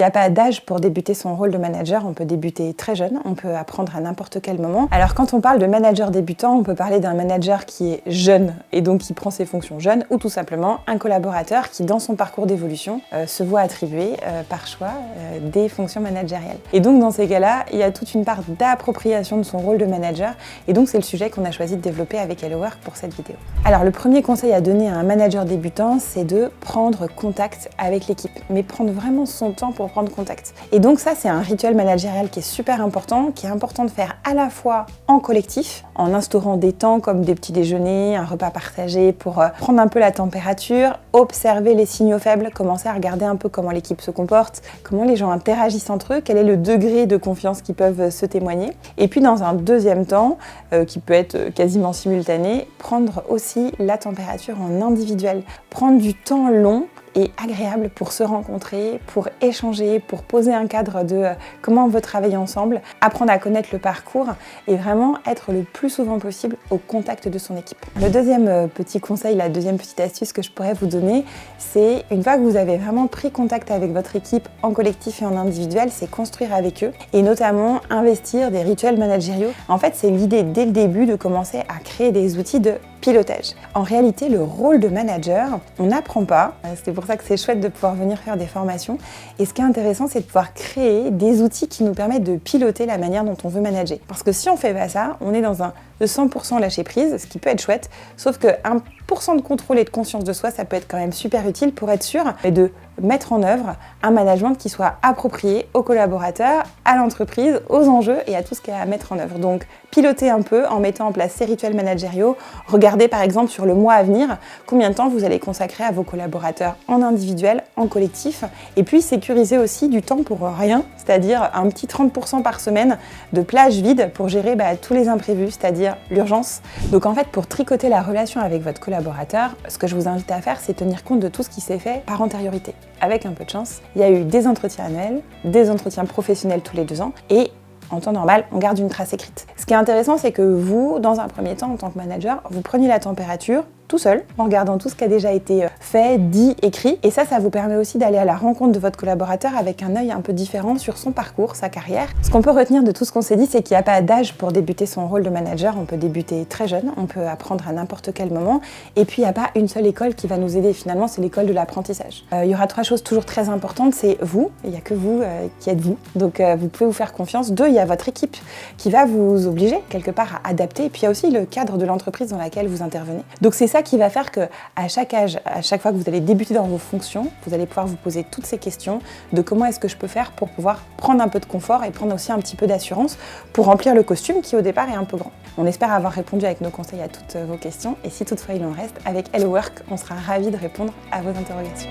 Il n'y a pas d'âge pour débuter son rôle de manager, on peut débuter très jeune, on peut apprendre à n'importe quel moment. Alors quand on parle de manager débutant, on peut parler d'un manager qui est jeune et donc qui prend ses fonctions jeunes, ou tout simplement un collaborateur qui dans son parcours d'évolution se voit attribuer par choix des fonctions managériales. Et donc dans ces cas-là, il y a toute une part d'appropriation de son rôle de manager et donc c'est le sujet qu'on a choisi de développer avec Hello Work pour cette vidéo. Alors le premier conseil à donner à un manager débutant, c'est de prendre contact avec l'équipe, mais prendre vraiment son temps pour prendre contact. Et donc ça, c'est un rituel managérial qui est super important, qui est important de faire à la fois en collectif, en instaurant des temps comme des petits déjeuners, un repas partagé pour prendre un peu la température, observer les signaux faibles, commencer à regarder un peu comment l'équipe se comporte, comment les gens interagissent entre eux, quel est le degré de confiance qu'ils peuvent se témoigner. Et puis dans un deuxième temps, qui peut être quasiment simultané, prendre aussi la température en individuel, prendre du temps long et agréable pour se rencontrer, pour échanger, pour poser un cadre de comment on veut travailler ensemble, apprendre à connaître le parcours et vraiment être le plus souvent possible au contact de son équipe. Le deuxième petit conseil, la deuxième petite astuce que je pourrais vous donner, c'est une fois que vous avez vraiment pris contact avec votre équipe en collectif et en individuel, c'est construire avec eux et notamment investir des rituels managériaux. En fait, c'est l'idée dès le début de commencer à créer des outils de pilotage. En réalité, le rôle de manager, on n'apprend pas. C'est pour ça que c'est chouette de pouvoir venir faire des formations. Et ce qui est intéressant, c'est de pouvoir créer des outils qui nous permettent de piloter la manière dont on veut manager. Parce que si on fait pas ça, on est dans un de 100% lâcher prise, ce qui peut être chouette, sauf que 1% de contrôle et de conscience de soi, ça peut être quand même super utile pour être sûr et de mettre en œuvre un management qui soit approprié aux collaborateurs, à l'entreprise, aux enjeux et à tout ce qu'il y a à mettre en œuvre. Donc, piloter un peu en mettant en place ces rituels managériaux. Regardez par exemple sur le mois à venir combien de temps vous allez consacrer à vos collaborateurs en individuel, en collectif. Et puis, sécuriser aussi du temps pour rien, c'est-à-dire un petit 30% par semaine de plage vide pour gérer tous les imprévus, c'est-à-dire l'urgence. Donc en fait, pour tricoter la relation avec votre collaborateur, ce que je vous invite à faire, c'est tenir compte de tout ce qui s'est fait par antériorité. Avec un peu de chance, il y a eu des entretiens annuels, des entretiens professionnels tous les 2 ans et en temps normal, on garde une trace écrite. Ce qui est intéressant, c'est que vous, dans un premier temps, en tant que manager, vous preniez la température tout seul, en regardant tout ce qui a déjà été fait, dit, écrit. Et ça vous permet aussi d'aller à la rencontre de votre collaborateur avec un œil un peu différent sur son parcours, sa carrière. Ce qu'on peut retenir de tout ce qu'on s'est dit, c'est qu'il n'y a pas d'âge pour débuter son rôle de manager. On peut débuter très jeune, on peut apprendre à n'importe quel moment. Et puis, il n'y a pas une seule école qui va nous aider. Finalement, c'est l'école de l'apprentissage. Il y aura 3 choses toujours très importantes. C'est vous, il n'y a que vous qui êtes vous. Donc, vous pouvez vous faire confiance. 2, il y a votre équipe qui va vous obliger quelque part à adapter. Et puis, il y a aussi le cadre de l'entreprise dans laquelle vous intervenez. Donc, c'est ça qui va faire qu'à chaque âge, à chaque fois que vous allez débuter dans vos fonctions, vous allez pouvoir vous poser toutes ces questions de comment est-ce que je peux faire pour pouvoir prendre un peu de confort et prendre aussi un petit peu d'assurance pour remplir le costume qui au départ est un peu grand. On espère avoir répondu avec nos conseils à toutes vos questions et si toutefois il en reste, avec Hello Work, on sera ravis de répondre à vos interrogations.